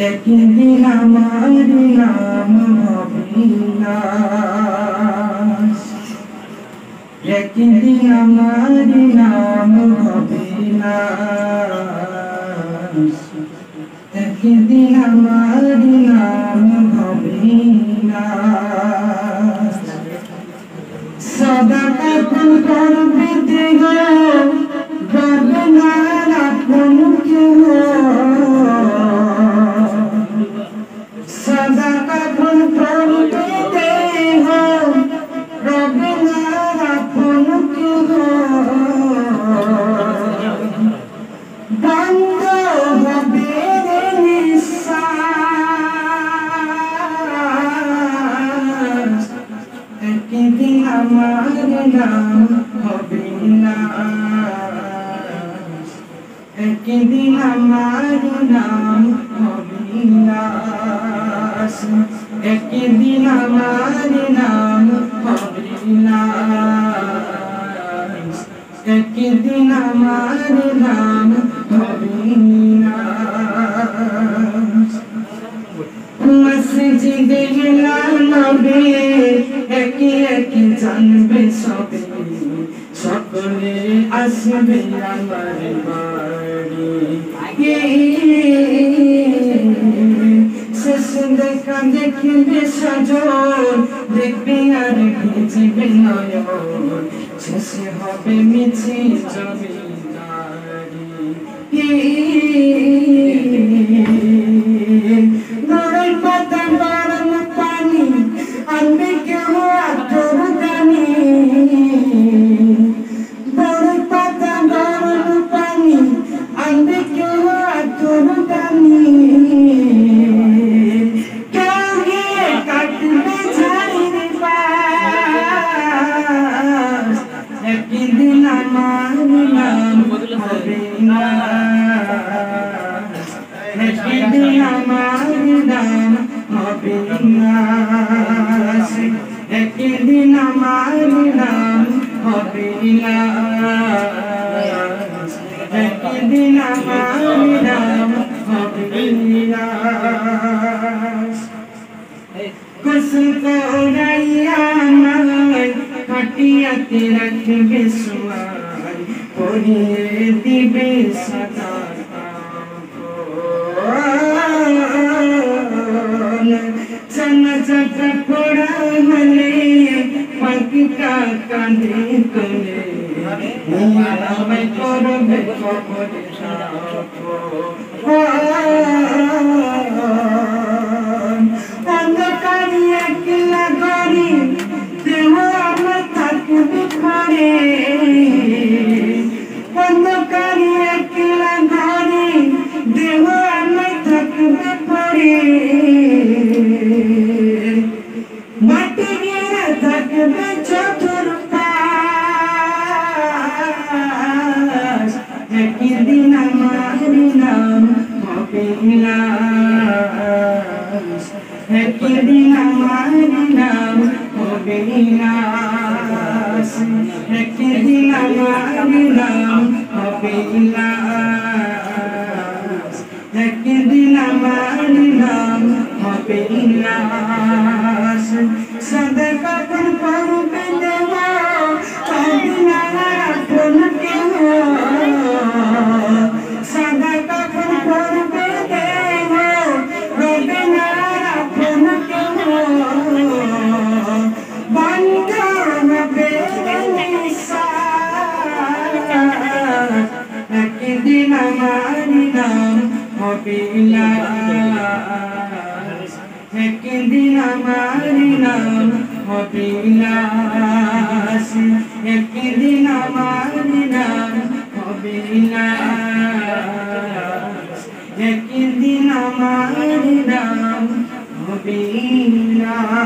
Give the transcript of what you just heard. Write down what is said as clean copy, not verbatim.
একদিন আমার নাম অবিনাশ, একদিন আমার নাম অবিনাশ, একদিন আমার নাম অবিনাশ। সদা কাপন করবে দেহ গগনার আপন কেহ, সদা কাপন করবে দেহ গগনার আপন কেহ, বন্ধ হবে নিঃশ্বাস, একদিন আমার নাম অবিনাশ, একদিন আমার নাম অবিনাশ, একদিন আমার নাম অবিনাশ, একদিন আমার নাম অবিনাশ। মসজিদে নবী একে একে জানবে সবে, সকলে আসবে আমার বাড়ি। শেষ দেখা দেখবে সজন, দেখবে আর ভিজবে নয়ন, শেষে হবে মিছিল জমিদারি। নড়ের পাতা গরম পানি আনবে কেউ আতর দানি, নড়ের পাতা গরম পানি আনবে কেউ আতর দানি, কেউ গিয়ে কাটবে ঝাড়ির পাশ, একদিন আমার নাম অবিনাশ, একদিন আমার নাম অবিনাশ, একদিন আমার নাম অবিনাশ, একদিন আমার নাম অবিনাশ। গোসল করাইয়া আমায় খাটিয়াতে রাখবে শোয়াই, পরিয়ে দিবে সাদা জানাজাটা পড়া হলে পাখিটা কাঁদে তোলে, আমায় করবে কবরে অন্ধকারি একলা ঘরে দেহ আমার থাকবে ঘরে, অন্ধকারি একলা ঘরে দেহ আমার থাকবে পরে, মাটি গিয়ে থাকবে চতুর্পাশ, একদিন আমার নাম অবিনাশ, একদিন আমার নাম অবিনাশ, একদিন আমার নাম অবিনাশ, একদিন আমার নাম অবিনাশ। সদা কাপন করবে দেহ অবিনাশ আপন কেহ, সদা কাপন করবে দেহ অবিনাশ আপন কেহ, বন্ধ হবে নিঃশ্বাস, একদিন আমার নাম অবিনাশ, একদিন আমার নাম অবিনাশ, একদিন আমার নাম অবিনাশ, একদিন আমার নাম অবিনাশ।